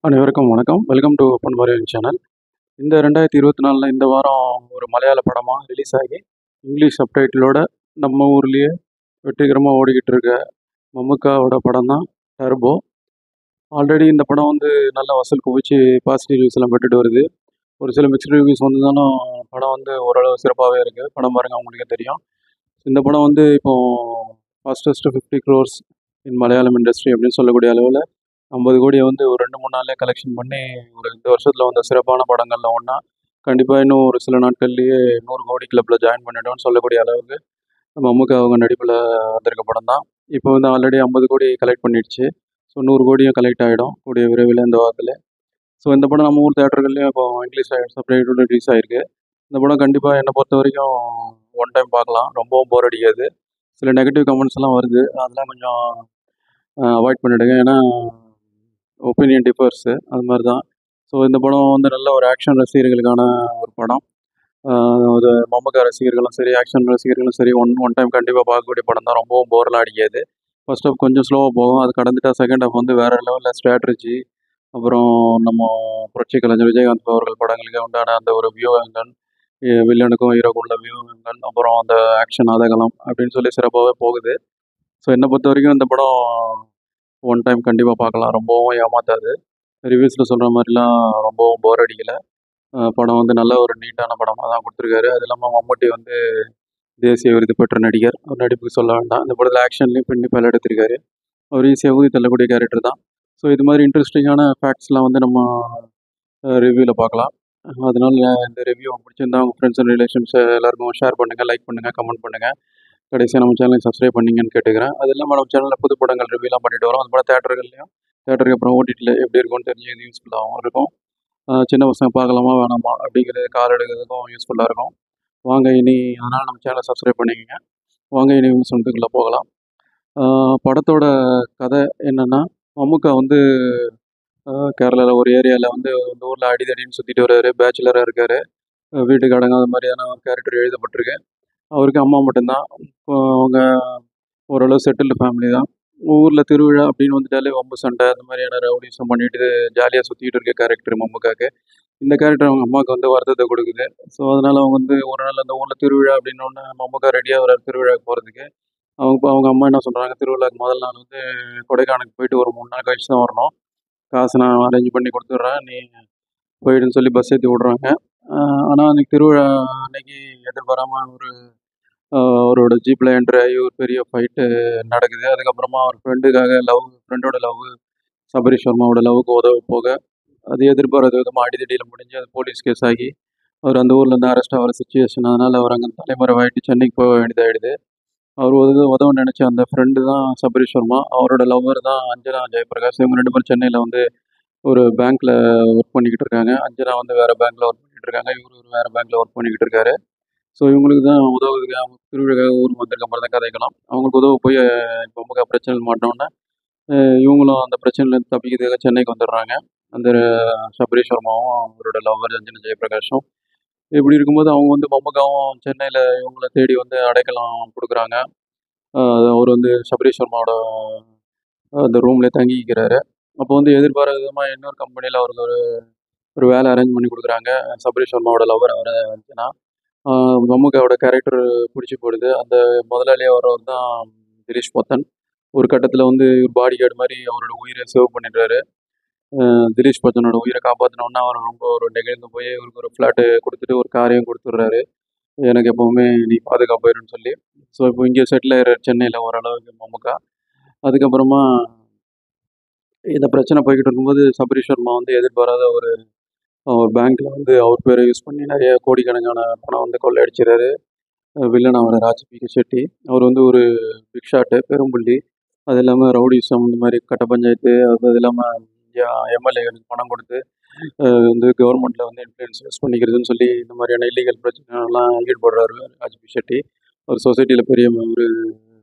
அனைவருக்கும் வணக்கம். Welcome to open Maryan channel. இந்த 2024 இந்த வாரம் ஒரு மலையாள படமா ரிலீஸ் ஆகி, இங்கிலீஷ் சப்டைட்டிலோட நம்ம ஊர்லயே வெற்றிகரமா ஓடிக்கிட்டு இருக்க மம்முக்காவோட படம் தான் டர்போ. ஆல்ரெடி இந்த படம் வந்து நல்ல வசூல் குவிச்சு பாசிட்டிவ் ரிவ்யூஸ் எல்லாம் பெற்றுட்டு வருது. ஒரு சில மிக்ஸ்டு ரிவ்யூஸ் வந்திருந்தாலும் படம் வந்து ஓரளவு சிறப்பாகவே இருக்குது. படம் பாருங்க உங்களுக்கே தெரியும். இந்த படம் வந்து இப்போ ஃபாஸ்டஸ்ட் 50 crores இன் மலையாளம் இண்டஸ்ட்ரி அப்படின்னு சொல்லக்கூடிய அளவில் 50 கோடியை வந்து ஒரு 2-3 நாள்லேயே கலெக்ஷன் பண்ணி ஒரு இந்த வருஷத்தில் வந்த சிறப்பான படங்களில் ஒன்றா கண்டிப்பாக இன்னும் ஒரு சில நாட்கள்லேயே 100 கோடி கிளப்பில் ஜாயின் பண்ணிட்டோம்னு சொல்லக்கூடிய அளவுக்கு மம்முக்கா அவங்க நடிப்பில் வந்திருக்க படம் தான். இப்போ வந்து ஆல்ரெடி 50 கோடி கலெக்ட் பண்ணிடுச்சு. ஸோ 100 கோடியும் கலெக்ட் ஆகிடும் கூடிய விரைவில் இந்த வாரத்தில். ஸோ இந்த படம் நம்ம ஊர் தேட்டர்கள்லேயும் இப்போ இங்கிலீஷ் சப்டைட்டிலோட ரிலீஸ் ஆகிருக்கு. இந்த படம் கண்டிப்பாக என்னை பொறுத்த வரைக்கும் ஒன் டைம் பார்க்கலாம். ரொம்பவும் போர் அடிக்காது. சில நெகட்டிவ் கமெண்ட்ஸ் எல்லாம் வருது, அதெல்லாம் கொஞ்சம் அவாய்ட் பண்ணிவிடுங்க. ஏன்னா ஒப்பீனியன் டிஃபர்ஸு அது மாதிரி தான். ஸோ இந்த படம் வந்து நல்ல ஒரு ஆக்ஷன் ரசிகர்களுக்கான ஒரு படம். ஒரு மம்முக்கா ரசிகர்களும் சரி, ஆக்ஷன் ரசிகர்களும் சரி, ஒன் டைம் கண்டிப்பாக பார்க்கக்கூடிய படம் தான். ரொம்பவும் போரெலாம் அடிக்காது. ஃபர்ஸ்ட் ஹாஃப் கொஞ்சம் ஸ்லோவாக போகும். அது கடந்துட்டா செகண்ட் ஹாஃப் வந்து வேறு லெவலில் ஸ்ட்ராட்டஜி, அப்புறம் நம்ம புரட்சி கலைஞர் விஜயகாந்த் அவர்கள் படங்களுக்கு உண்டான அந்த ஒரு வியூகங்கள், வில்லனுக்கும் ஹீரோக்கும் உள்ள வியூகங்கள், அப்புறம் அந்த ஆக்ஷன் அதகலம் அப்படின்னு சொல்லி சிறப்பாகவே போகுது. ஸோ என்னை பொறுத்த வரைக்கும் இந்த படம் ஒன் டைம் கண்டிப்பாக பார்க்கலாம். ரொம்பவும் ஏமாத்தாது. ரிவ்யூஸில் சொல்கிற மாதிரிலாம் ரொம்பவும் போர் அடிக்கலை. படம் வந்து நல்ல ஒரு நீட்டான படமாக தான் கொடுத்துருக்காரு. அது இல்லாமல் மம்முட்டி வந்து தேசிய விருது பெற்ற நடிகர். அவர் நடிப்புக்கு சொல்ல வேண்டாம். இந்த படத்தில் ஆக்ஷன்லேயும் பின்னி பல எடுத்திருக்காரு. அவர் ஈஸியாக ஊதி தள்ளக்கூடிய கேரக்டர் தான். ஸோ இது மாதிரி இன்ட்ரெஸ்டிங்கான ஃபேக்ட்ஸ்லாம் வந்து நம்ம ரிவ்யூவில் பார்க்கலாம். அதனால இந்த ரிவ்யூ பிடிச்சிருந்தா உங்கள் ஃப்ரெண்ட்ஸ் அண்ட் ரிலேஷன்ஸ் எல்லாருக்கும் ஷேர் பண்ணுங்கள், லைக் பண்ணுங்கள், கமெண்ட் பண்ணுங்கள். கடைசியாக நம்ம சேனலை சப்ஸ்கிரைப் பண்ணிங்கன்னு கேட்டுக்கிறேன். அது இல்லாமல் நம்ம சேனலில் புது படங்கள் ரிவ்யூலாம் பண்ணிட்டு வரோம். அது போல் தேட்டர்கள்லையும் தேட்டருக்கு அப்புறம் ஓடிடியில் எப்படி இருக்கும்னு தெரிஞ்சு இது யூஸ்ஃபுல்லாகவும் இருக்கும். சின்ன பசங்க பார்க்கலாமா வேணாமா அப்படிங்கிறது கால் எடுக்கிறதுக்கும் யூஸ்ஃபுல்லாக இருக்கும். வாங்க இனி அதனால் நம்ம சேனலை சப்ஸ்கிரைப் பண்ணிக்கங்க. வாங்க இனி விமர்சனத்துக்குள்ளே போகலாம். படத்தோட கதை என்னென்னா, மம்முக்கா வந்து கேரளாவில் ஒரு ஏரியாவில் வந்து இந்த ஊரில் அடிதடின்னு சுற்றிட்டு வர்றாரு. பேச்சுலராக இருக்கார். வீட்டுக்கு அடங்காத மாதிரியான கேரக்டர் எழுதப்பட்டிருக்கு. அவருக்கு அம்மா மட்டும்தான். அவங்க ஓரளவு செட்டில்டு ஃபேமிலி தான். ஊரில் திருவிழா அப்படின்னு வந்துட்டாலே வம்பு சண்டை அந்த மாதிரியான ரவுடிசம் பண்ணிட்டு ஜாலியாக சுற்றிட்டு இருக்க கேரக்டர் மம்முக்காக்கு. இந்த கேரக்டர் அவங்க அம்மாவுக்கு வந்து வருத்தத்தை கொடுக்குது. ஸோ அதனால் அவங்க வந்து ஒரு நாள் அந்த ஊரில் திருவிழா அப்படின்னோடனே மம்முக்கா ரெடியாக வர்றாரு திருவிழாவுக்கு போகிறதுக்கு. அவங்க அம்மா என்ன சொல்கிறாங்க, திருவிழாவுக்கு முதல் நாள் வந்து கொடைக்கானலுக்கு போயிட்டு ஒரு 3 நாள் கழிச்சு தான் வரணும். காசு நான் அரேஞ்ச் பண்ணி கொடுத்துட்றேன், நீ போயிடுன்னு சொல்லி பஸ் ஏற்றி விட்றாங்க. ஆனால் அன்றைக்கி திருவிழா அன்னைக்கு எதிர்பாராமல் அவரோட ஜீப்பில் என்ட்ரி ஆகி ஒரு பெரிய ஃபைட்டு நடக்குது. அதுக்கப்புறமா அவர் ஃப்ரெண்டோட லவ் சபரீஷ் வர்மாவோட லவ்வுக்கு உதவ போக, அது எதிர்பாராத விதமாக அடிதடியில் முடிஞ்சு அது போலீஸ் கேஸ் ஆகி அவர் அந்த ஊர்லேருந்து அரெஸ்ட் ஆகிற சுச்சுவேஷன். அதனால் அவர் அங்கே தலைமறைவாயிட்டு சென்னைக்கு போக வேண்டியதாகிடுது. அவர் உதவ நினச்ச அந்த ஃப்ரெண்டு தான் சபரீஷ் வர்மா. அவரோட லவ்வர் தான் அஞ்சனா ஜெயபிரகாஷ். இவங்க 2 பேரும் சென்னையில் வந்து ஒரு பேங்க்கில் ஒர்க் பண்ணிக்கிட்டு இருக்காங்க. அஞ்சனா வந்து வேறு பேங்க்கில் ஒர்க் பண்ணிக்கிட்டு இருக்காங்க. இவர் ஒரு வேறு பேங்க்கில் ஒர்க் பண்ணிக்கிட்டு இருக்காரு. ஸோ இவங்களுக்கு தான் உதவுறதுக்கு அவங்க திருவிழாக்காக ஊருக்கு வந்திருக்க மாதிரி தான் கதைக்கலாம். அவங்களுக்கு உதவ போய் இப்போ பிரச்சனையில் மாட்டோன்னே இவங்களும் அந்த பிரச்சனையிலேருந்து தப்பிக்கிறதுக்காக சென்னைக்கு வந்துடுறாங்க. அந்த சபரீஷ் வர்மாவும் அவரோட லவ்வர் அஞ்சனா ஜெயபிரகாஷும். இப்படி இருக்கும்போது அவங்க வந்து மம்முக்காவும் சென்னையில் இவங்கள தேடி வந்து அடைக்கலம் கொடுக்குறாங்க. அவர் வந்து சபரீஷ் வர்மாவோட அந்த ரூம்லேயே தங்கிக்கிறாரு. அப்போ வந்து எதிர்பாராத விதமாக இன்னொரு கம்பெனியில் அவருக்கு ஒரு வேலை அரேஞ்ச் பண்ணி கொடுக்குறாங்க. சபரீஷ் வர்மாவோட லவ்வர் அவர் அஞ்சனா. மம்முக்காவோட கேரக்டர் பிடிச்சி போயிடுது. அந்த முதலாளியாக வர்றவர் தான் தினேஷ் போத்தன். ஒரு கட்டத்தில் வந்து இவர் பாடி கார்டு மாதிரி அவரோட உயிரை சேவ் பண்ணிடுறாரு. தினேஷ் போத்தனோட உயிரை காப்பாற்றினோன்னா அவர் ரொம்ப ஒரு நெகிழ்ந்து போய் இவருக்கு ஒரு ஃப்ளாட்டு கொடுத்துட்டு ஒரு காரையும் கொடுத்துட்றாரு. எனக்கு எப்போவுமே நீ பாதுகாப்பாயிருன்னு சொல்லி. ஸோ இப்போ இங்கே செட்டில் ஆகிற சென்னையில் ஓரளவுக்கு மம்முக்கா. அதுக்கப்புறமா இந்த பிரச்சனை போய்கிட்டு இருக்கும்போது சபரீஷ் வர்மா வந்து எதிர்பாராத ஒரு பேங்க்கில் வந்து அவர் பேரை யூஸ் பண்ணி நிறைய கோடிக்கணக்கான பணம் வந்து கொள்ளையடிச்சிடுறாரு. வில்லன் அவர் ராஜ் பி செட்டி. அவர் வந்து ஒரு பிக் ஷாட்டு, பெரும்புள்ளி. அது இல்லாமல் ரவுடிசம் இந்த மாதிரி கட்ட பஞ்சாயத்து, அது இல்லாமல் எம்எல்ஏகளுக்கு பணம் கொடுத்து வந்து கவர்மெண்ட்டில் வந்து இன்ஃப்ளூயன்ஸ் யூஸ் பண்ணிக்கிறதுன்னு சொல்லி இந்த மாதிரியான இல்லீகல் பிரச்சனைலாம் ஈடுபடுறாரு ராஜ் பி செட்டி. அவர் சொசைட்டியில் பெரிய ஒரு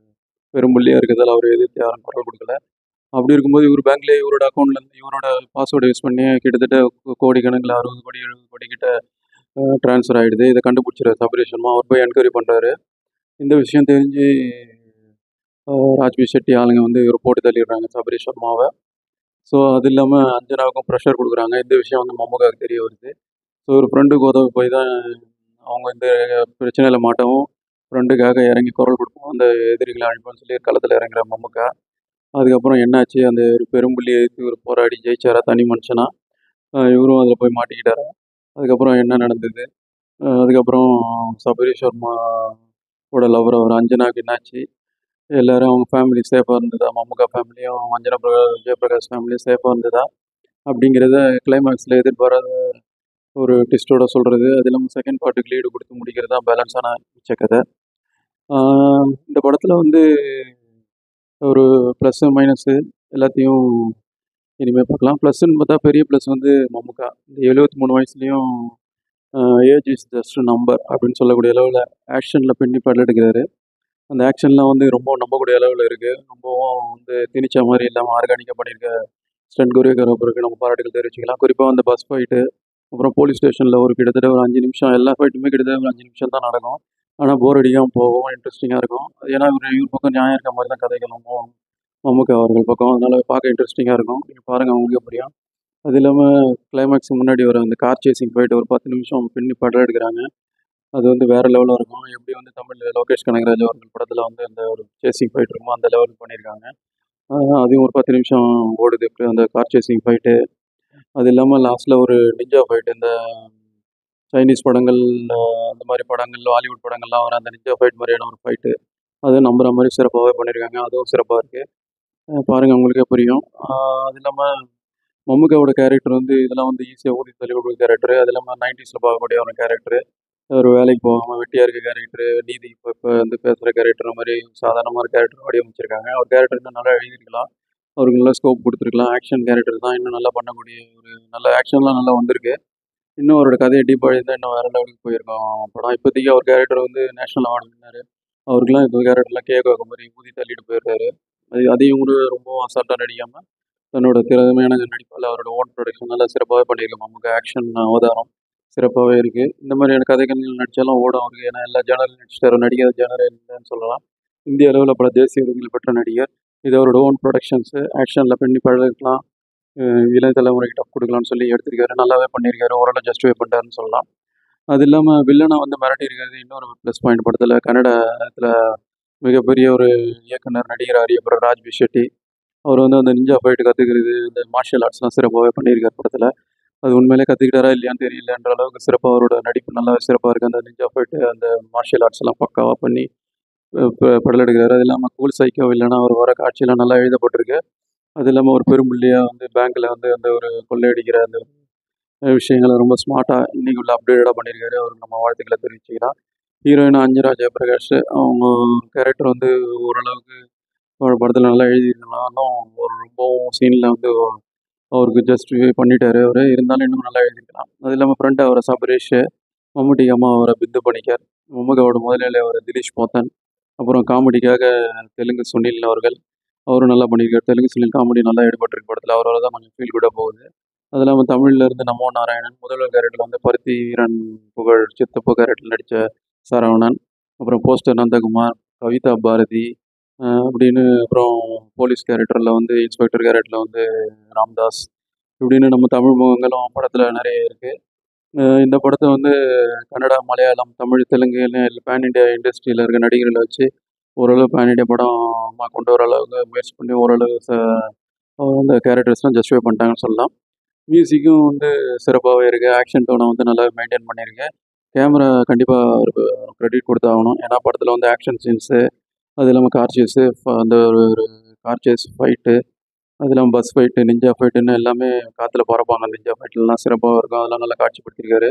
பெரும்புள்ளியாக இருக்கிறதால அவர் எதிர்த்து யாரும் குரல் கொடுக்கல. அப்படி இருக்கும்போது இவர் பேங்க்லேயே இவரோட அக்கௌண்ட்லேருந்து இவரோட பாஸ்வேர்டை யூஸ் பண்ணி கிட்டத்தட்ட கோடிக்கணக்கில் 60 கோடி 70 கோடி கிட்ட ட்ரான்ஸ்ஃபர் ஆகிடுது. இதை கண்டுபிடிச்சிரு சபரீஷ் வர்மா. அவர் போய் என்கொயரி பண்ணுறாரு. இந்த விஷயம் தெரிஞ்சு ராஜ் பி செட்டி ஆளுங்க வந்து இவரை போட்டு தள்ளிடுறாங்க சபரீஷ் வர்மாவை. ஸோ அது இல்லாமல் அஞ்சனாவுக்கும் ப்ரெஷர் கொடுக்குறாங்க. இந்த விஷயம் வந்து மம்முக்காவுக்கு தெரிய வருது. ஸோ ஒரு ஃப்ரெண்டுக்கு உதவி போய் தான் அவங்க இந்த பிரச்சனையில் மாட்டவும் ஃப்ரெண்டுக்காக இறங்கி குரல் கொடுப்போம், அந்த எதிரிகளை அழிப்போம்னு சொல்லி களத்தில் இறங்குற மம்முக்கா. அதுக்கப்புறம் என்னாச்சு, அந்த ஒரு பெரும்புள்ளியை எதிர்த்து இவர் போராடி ஜெயிச்சாரா தனி மனுஷனா, இவரும் அதில் போய் மாட்டிக்கிட்டாரா, அதுக்கப்புறம் என்ன நடந்தது, அதுக்கப்புறம் சபரீஷ் வர்மாவோட லவர் அவர் அஞ்சனாவுக்கு என்னாச்சு, எல்லாரும் அவங்க ஃபேமிலி சேஃபாக இருந்ததா, மம்முக்கா ஃபேமிலியும் ஜெயபிரகாஷ் ஃபேமிலியும் சேஃபாக இருந்ததா அப்படிங்கிறத கிளைமேக்ஸில் எதிர்பாராத ஒரு ட்விஸ்ட்டோட சொல்கிறது. அது இல்லாமல் செகண்ட் பார்ட்டுக்கு லீடு கொடுத்து முடிக்கிறது தான் பேலன்ஸான மிச்ச கதை. இந்த படத்தில் வந்து ஒரு ப்ளஸ்ஸு மைனஸு எல்லாத்தையும் இனிமேல் பார்க்கலாம். ப்ளஸ்ஸுன்னு பார்த்தா பெரிய ப்ளஸ் வந்து மம்முக்கா. இந்த 73 வயசுலேயும் ஏஜ் இஸ் ஜஸ்ட் நம்பர் அப்படின்னு சொல்லக்கூடிய அளவில் ஆக்ஷனில் பின்னி பல்லெடுக்கிறாரு. அந்த ஆக்ஷன்லாம் வந்து ரொம்ப நம்பக்கூடிய அளவில் இருக்குது. ரொம்பவும் வந்து திணிச்ச மாதிரி இல்லாமல் ஆர்கானிக்காக பண்ணியிருக்க ஸ்டண்ட் கொரியோகிராஃபருக்கு நம்ம பாராட்டுகள் தெரிவிச்சுக்கலாம். குறிப்பாக அந்த பஸ் ஃபைட்டு, அப்புறம் போலீஸ் ஸ்டேஷனில் ஒரு கிட்டத்தட்ட ஒரு 5 நிமிஷம், எல்லா ஃபைட்டுமே கிட்டத்தட்ட ஒரு 5 நிமிஷம் தான் நடக்கும். ஆனால் போர் அடிக்காமல் போகும், இன்ட்ரெஸ்டிங்காக இருக்கும். ஏன்னா இவர் பக்கம் நியாயம் இருக்க மாதிரி தான் கதைகள் ரொம்ப மம்முக்கா அவர்கள் பக்கம். அதனால் பார்க்க இன்ட்ரெஸ்டிங்காக இருக்கும். நீங்கள் பாருங்கள், உங்களுக்கே புரியும். அது இல்லாமல் கிளைமேக்ஸ் முன்னாடி வர அந்த கார் சேசிங் ஃபைட் ஒரு 10 நிமிஷம் பின்னி படம் எடுக்கிறாங்க. அது வந்து வேறு லெவலில் இருக்கும். எப்படி வந்து தமிழில் லோகேஷ் கனகராஜ் அவர்கள் படத்தில் வந்து அந்த ஒரு சேசிங் ஃபைட் இருக்குமோ அந்த லெவலுக்கு பண்ணியிருக்காங்க. அதையும் ஒரு 10 நிமிஷம் ஓடுது அந்த கார் சேசிங் ஃபைட்டு. அது இல்லாமல் லாஸ்ட்டில் ஒரு நிஞ்சா ஃபைட், இந்த சைனீஸ் படங்கள் அந்த மாதிரி படங்கள், ஹாலிவுட் படங்கள்லாம் வர அந்த நிஞ்சா ஃபைட் மாதிரியான ஒரு ஃபைட்டு, அது நம்புகிற மாதிரி சிறப்பாகவே பண்ணியிருக்காங்க. அதுவும் சிறப்பாக இருக்குது. பாருங்கள், உங்களுக்கே புரியும். அது இல்லாமல் மம்முக்காவோட கேரக்டர் வந்து இதெல்லாம் வந்து ஈஸியாக ஊதி தள்ளிவிடுற கேரக்டரு. அது இல்லாமல் 90ஸில் பார்க்கக்கூடிய ஒரு கேரக்டரு, ஒரு வேலைக்கு போகாமல் வெட்டியாக இருக்க கேரக்டரு, நீதி இப்போ வந்து பேசுகிற கேரக்டர் மாதிரி சாதாரணமான கேரக்டர் வடிவமைச்சிருக்காங்க. அவர் கேரக்டர் இன்னும் நல்லா எழுதியிருக்கலாம், அவருக்கு நல்லா ஸ்கோப் கொடுத்துருக்கலாம். ஆக்ஷன் கேரக்டர் தான், இன்னும் நல்லா பண்ணக்கூடிய ஒரு நல்ல ஆக்ஷன்லாம் நல்லா வந்திருக்கு. இன்னும் அவரோட கதையை டீப்பாக இருந்தால் இன்னும் வேறு லெவலுக்கு போயிருக்கோம் படம். இப்போதைக்கு அவர் கேரக்டர் வந்து நேஷனல் அவார்டு வின்னார். அவருக்குலாம் இப்போ கேரக்டர்லாம் கேட்க மாதிரி ஊதி தள்ளிட்டு போயிடுறாரு. அதையும் கூட ரொம்ப அசால்ட்டாக நடிக்காமல் தன்னோட திறமையான நடிப்பால் அவரோட ஓன் ப்ரொடக்ஷன் நல்லா சிறப்பாகவே பண்ணியிருக்கோம். நமக்கு ஆக்ஷன் அவதாரம் சிறப்பாகவே இருக்குது. இந்த மாதிரியான கதைகள் நடித்தாலும் ஓடும் அவருக்கு. ஏன்னா எல்லா ஜேனரும் நடிச்சிட்டாரு, நடிக்காத ஜேனரே இல்லைன்னு சொல்லலாம். இந்திய அளவில் பல தேசிய விருதுகள் பெற்ற நடிகர். இது அவரோட ஓன் ப்ரொடக்ஷன்ஸு. ஆக்ஷனில் பண்ணி பழகலாம், இளைய தலைமுறைக்கு டஃப் கொடுக்கலாம்னு சொல்லி எடுத்திருக்காரு. நல்லாவே பண்ணியிருக்காரு, ஓரளவு ஜஸ்டிஃபை பண்ணிட்டாருன்னு சொல்லலாம். அது இல்லாமல் வில்லனை வந்து மிரட்டியிருக்கிறது இன்னொரு ப்ளஸ் பாயிண்ட் படத்தில். கன்னடத்தில் மிகப்பெரிய ஒரு இயக்குனர், நடிகர் அறியப்படுற ராஜ்பி ஷெட்டி. அவர் வந்து அந்த நிஞ்சா ஃபைட்டு கற்றுக்கிறது, இந்த மார்ஷியல் ஆர்ட்ஸ்லாம் சிறப்பாகவே பண்ணியிருக்கார் படத்தில். அது உண்மையிலே கற்றுக்கிட்டாரா இல்லையான்னு தெரியலன்ற அளவுக்கு சிறப்பாக அவரோட நடிப்பு நல்லாவே சிறப்பாக இருக்குது. அந்த நிஞ்சா ஃபைட்டு, அந்த மார்ஷியல் ஆர்ட்ஸ் எல்லாம் பக்காவாக பண்ணி படம் எடுக்கிறாரு. அது இல்லாமல் கூல் சைக்கோ இல்லைன்னா அவர் வர காட்சியெல்லாம் நல்லா எழுதப்பட்டிருக்கு. அது இல்லாமல் ஒரு பெரும்புள்ளியாக வந்து பேங்க்கில் வந்து அந்த ஒரு கொள்ளையடிக்கிற அந்த விஷயங்களை ரொம்ப ஸ்மார்ட்டாக இன்றைக்கி உள்ள அப்டேட்டடாக பண்ணியிருக்காரு. அவருக்கு நம்ம வாழ்த்துக்களை தெரிவிச்சுக்கலாம். ஹீரோயின் அஞ்சனா ஜெயபிரகாஷ், அவங்க கேரக்டர் வந்து ஓரளவுக்கு ஒரு படத்தில் நல்லா எழுதியிருந்தாலும் ஒரு ரொம்பவும் சீனில் வந்து அவருக்கு ஜஸ்டிஃபை பண்ணிட்டாரு அவர். இருந்தாலும் இன்னும் நல்லா எழுதியிருக்கலாம். அது இல்லாமல் ஃப்ரெண்ட் அவரை சபரீஷ், மம்முட்டிக்கு அம்மா அவரை பிந்து பணிக்கர், மம்முகாவோட முதலாளி அவர் திலீஷ் போத்தன், அப்புறம் காமெடிக்காக தெலுங்கு சுனில் அவர்கள், அவரும் நல்லா பண்ணியிருக்காரு. தெலுங்கு சுனில் காமெடி நல்லா ஈடுபட்டிருக்கு படத்தில். அவரால் தான் கொஞ்சம் ஃபீல் குட்டாக போகுது. அது இல்லாமல் தமிழில் இருந்து நமோ நாராயணன், முதல்வர் கேரக்டரில் வந்து பருத்தி வீரன் புகழ் சித்தப்பு கேரக்டரில் நடித்த சரவணன், அப்புறம் போஸ்டர் நந்தகுமார், கவிதா பாரதி, அப்படின்னு அப்புறம் போலீஸ் கேரக்டரில் வந்து இன்ஸ்பெக்டர் கேரக்டரில் வந்து ராம்தாஸ், இப்படின்னு நம்ம தமிழ் முகங்களும் படத்தில் நிறைய இருக்குது. இந்த படத்தை வந்து கன்னடா, மலையாளம், தமிழ், தெலுங்குன்னு பேன் இண்டியா இண்டஸ்ட்ரியில் இருக்க நடிகர்களை வச்சு ஓரளவு பேன் இண்டியா படமாக கொண்டு வர அளவுக்கு முயற்சி பண்ணி ஓரளவு அந்த கேரக்டர்ஸ்லாம் ஜஸ்டிஃபை பண்ணிட்டாங்கன்னு சொல்லலாம். மியூசிக்கும் வந்து சிறப்பாகவே இருக்குது. ஆக்ஷன் டோனை வந்து நல்லா மெயின்டைன் பண்ணியிருக்கு. கேமரா கண்டிப்பாக அவருக்கு க்ரெடிட் கொடுத்தாகணும். ஏன்னா படத்தில் வந்து ஆக்ஷன் சீன்ஸு, அது இல்லாமல் கார் சேஸு, அந்த ஒரு கார் சேஸ் ஃபைட்டு, அது இல்லாமல் பஸ் ஃபைட்டு, நிஞ்சா ஃபைட்டுன்னு எல்லாமே காற்றுல பறப்பாங்க. நிஞ்சா ஃபைட்லாம் சிறப்பாக இருக்கும். அதெல்லாம் நல்லா காட்சிப்படுத்தியிருக்காரு.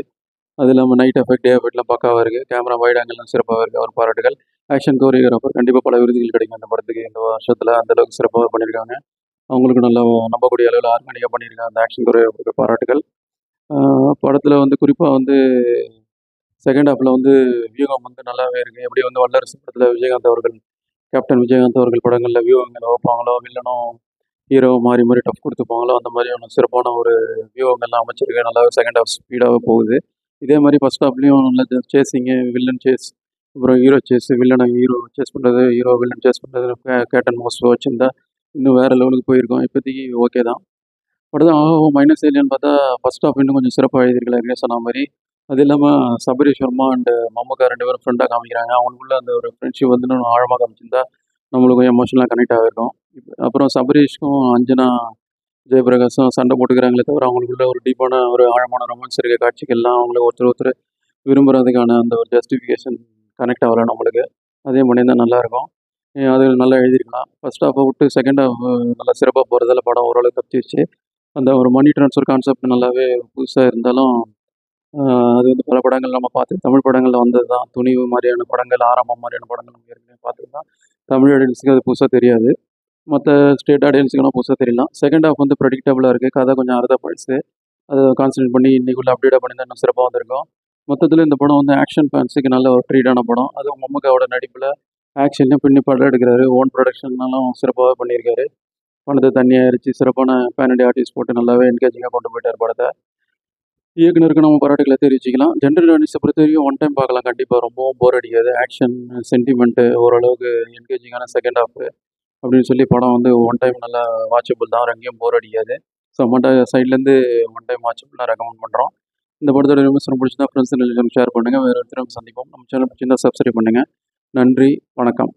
அது இல்லாமல் நைட் எஃபெக்ட், டே எஃபெக்ட்லாம் பக்காவாக இருக்குது. கேமரா வைட் ஆங்கிள்லாம் சிறப்பாக இருக்குது. அவர் பாராட்டுகள். ஆக்ஷன் கோரியோகிராஃபர் கண்டிப்பாக பல விருதுகள் கிடைக்கும் அந்த படத்துக்கு. இந்த வருஷத்தில் அந்தளவுக்கு சிறப்பாக பண்ணியிருக்காங்க. அவங்களுக்கு நல்லா நம்பக்கூடிய அளவில் ஆர்கானிக்காக பண்ணியிருக்காங்க. அந்த ஆக்ஷன் கோரியோகிராஃபருக்கு பாராட்டுகள். படத்தில் வந்து குறிப்பாக வந்து செகண்ட் ஹாஃபில் வந்து வியூகம் வந்து நல்லாவே இருக்குது. எப்படி வந்து வல்லரசு படத்தில் விஜயகாந்த் அவர்கள், கேப்டன் விஜயகாந்த் அவர்கள் படங்களில் வியூகங்களை வைப்பாங்களோ, வில்லனும் ஹீரோ மாறி மாறி டஃப் கொடுத்துப்பாங்களோ, அந்த மாதிரியான சிறப்பான ஒரு வியூகங்கள்லாம் அமைச்சிருக்கு. நல்லாவே செகண்ட் ஹாஃப் ஸ்பீடாகவே போகுது. இதே மாதிரி ஃபஸ்ட் ஹாஃப்லேயும் நல்ல சேஸிங்கு, வில்லன் சேஸ், அப்புறம் ஹீரோ சேஸ், வில்லனை ஹீரோ சேஸ் பண்ணுறது, ஹீரோ வில்லன் சேஸ் பண்ணுறது, கேட்டன் மோஸ்ட் வச்சுருந்தா இன்னும் வேறு லெவலுக்கு போயிருக்கோம். இப்போதைக்கு ஓகே தான். படத்தை ஆஹோ மைனஸ் இல்லைன்னு பார்த்தா ஃபர்ஸ்ட் ஆஃப் இன்னும் கொஞ்சம் சிறப்பாக எழுதியிருக்கலாம் ஏற்கனவே சொன்ன மாதிரி. அது இல்லாமல் சபரீஷ் வர்மா அண்டு மம்முக்கா 2 பேரும் ஃப்ரெண்டாக காமிக்கிறாங்க. அவங்களுக்குள்ள அந்த ஒரு ஃப்ரெண்ட்ஷிப் வந்து இன்னும் ஆழமாக காமிச்சிருந்தா நம்மளுக்கு கொஞ்சம் எமோஷனலாக கனெக்ட் ஆகிருக்கும். அப்புறம் சபரீஷ்க்கும் அஞ்சனா ஜெயபிரகாஷும் சண்டை போட்டுக்கிறாங்களே தவிர அவங்களுக்குள்ள ஒரு டீப்பான ஒரு ஆழமான ரொமான்ஸ் இருக்க காட்சிகள்லாம் அவங்கள ஒருத்தர் ஒருத்தர் விரும்புறதுக்கான அந்த ஒரு ஜஸ்டிஃபிகேஷன் கனெக்ட் ஆகல நம்மளுக்கு. அதே பண்ணியிருந்தா நல்லாயிருக்கும். அது நல்லா எழுதியிருக்கலாம். ஃபர்ஸ்ட் ஹாஃபை விட்டு செகண்ட் ஹாஃப் நல்லா சிறப்பாக போகிறதால படம் ஓரளவுக்கு தப்பிச்சிருச்சு. அந்த ஒரு மணி ட்ரான்ஸ்ஃபர் கான்செப்ட் நல்லாவே புதுசாக இருந்தாலும் அது வந்து பல படங்கள் நம்ம பார்த்து தமிழ் படங்களில் வந்தது தான். துணிவு மாதிரியான படங்கள், ஆரம்பம் மாதிரியான படங்கள் நம்ம ஏற்கனவே பார்த்தது தான். தமிழ் ஆடியன்ஸுக்கு அது புதுசாக தெரியாது. மற்ற ஸ்டேட் ஆடியன்ஸுக்குலாம் புதுசாக தெரியலாம். செகண்ட் ஹாஃப் வந்து ப்ரெடிக்டபுளாக இருக்குது. கதை கொஞ்சம் அறுதப்படுச்சு. அதை கான்சன்ட்ரேட் பண்ணி இன்னைக்குள்ள அப்டேட்டாக பண்ணியிருந்தா இன்னும் சிறப்பாக வந்திருக்கும். மொத்தத்தில் இந்த படம் வந்து ஆக்ஷன் ஃபேன்ஸுக்கு நல்ல ஒரு ட்ரீட்டான படம். அதுவும் மம்முக்காவோட நடிப்பில் ஆக்ஷன்லையும் பின்னி படம் எடுக்கிறாரு. ஓன் ப்ரொடக்ஷன்னாலும் சிறப்பாக பண்ணியிருக்காரு. பணத்தை தண்ணியாக எரிச்சு சிறப்பான பேன் இண்டியா ஆர்டிஸ்ட் போட்டு நல்லாவே என்கேஜிங்காக கொண்டு போயிட்டார் படத்தை. இயக்குனருக்கு நம்ம பாராட்டுகளை தெரிவிச்சுக்கலாம். ஜென்ரல் ஆடியன்ஸை பொறுத்த வரைக்கும் ஒன் டைம் பார்க்கலாம் கண்டிப்பாக. ரொம்பவும் போர் அடிக்காது. ஆக்ஷன், சென்டிமெண்ட்டு, ஓரளவுக்கு என்கேஜிங்கான செகண்ட் ஹாஃப் அப்படின்னு சொல்லி படம் வந்து ஒன் டைம் நல்லா வாட்சபிள் தான். எங்கேயும் போர் அடிக்காது. ஸோ மற்ற சைட்லேருந்து ஒன் டைம் வாட்சபிள் நான் ரெக்கமெண்ட் பண்ணுறோம். இந்த படத்தோட விமர்சனம் பிடிச்சிருந்தா ஃப்ரெண்ட்ஸ் ஷேர் பண்ணுங்கள். வேறு ஒருத்தரும் சந்திப்போம். நம்ம சேனல் பிடிச்சிருந்தா சப்ஸ்கிரைப் பண்ணுங்கள். நன்றி, வணக்கம்.